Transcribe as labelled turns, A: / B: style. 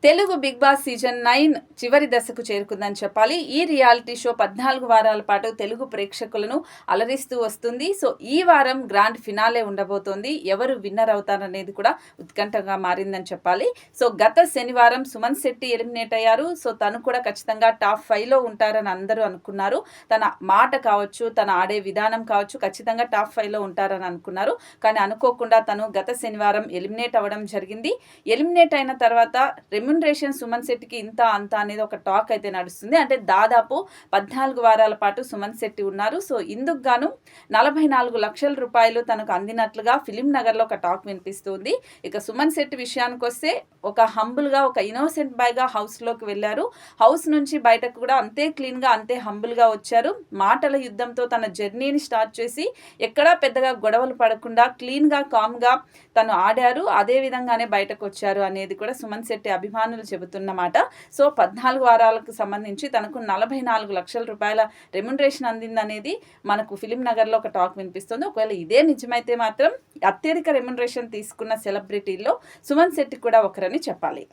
A: Telugu big boss season 9 చివరి దశకు చేరుకుందని చెప్పాలి. ఈ రియాలిటీ షో 14 వారాల పాటు తెలుగు ప్రేక్షకులను అలరిస్తూ వస్తుంది. సో ఈ వారం గ్రాండ్ ఫినాలే ఉండబోతోంది. ఎవరు విన్నర్ అవుతారనేది కూడా ఉత్కంఠగా మారిందని చెప్పాలి. సో గత శనివారం సుమన్ శెట్టి ఎలిమినేట్ అయ్యారు. సో తను కూడా ఖచ్చితంగా టాప్ 5లో ఉంటారని అందరూ అనుకున్నారు. తన మాట కావచ్చు, తన ఆడే విధానం కావచ్చు, ఖచ్చితంగా టాప్ 5లో ఉంటారని అనుకున్నారు. కానీ అనుకోకుండా తను గత శనివారం ఎలిమినేట్ అవ్వడం జరిగింది. ఎలిమినేట్ అయిన తర్వాత రెమ్యునరేషన్ సుమన్ శెట్టికి ఇంత అంత అనేది ఒక టాక్ అయితే నడుస్తుంది. అంటే దాదాపు 14 వారాల పాటు సుమన్ శెట్టి ఉన్నారు. సో ఇందుకు గాను 44 లక్షల రూపాయలు తనకు అందినట్లుగా ఫిలిం నగర్లో ఒక టాక్ వినిపిస్తుంది. ఇక సుమన్ శెట్టి విషయానికి వస్తే ఒక హంబుల్గా, ఒక ఇన్నోసెంట్ బాయ్గా హౌస్లోకి వెళ్ళారు. హౌస్ నుంచి బయటకు కూడా అంతే క్లీన్గా, అంతే హంబుల్గా వచ్చారు. మాటల యుద్ధంతో తన జర్నీని స్టార్ట్ చేసి ఎక్కడా పెద్దగా గొడవలు పడకుండా క్లీన్గా, కామ్గా తను ఆడారు. అదే విధంగానే బయటకు వచ్చారు అనేది కూడా సుమన్ శెట్టి అభిమానులు చెబుతున్నమాట. సో 14 వారాలకు సంబంధించి తనకు 44 లక్షల రూపాయల రెమ్యునరేషన్ అందిందనేది మనకు ఫిలిం నగర్లో ఒక టాక్ వినిపిస్తుంది. ఒకవేళ ఇదే నిజమైతే మాత్రం అత్యధిక రెమ్యునరేషన్ తీసుకున్న సెలబ్రిటీల్లో సుమన్ శెట్టి కూడా ఒకరని చెప్పాలి.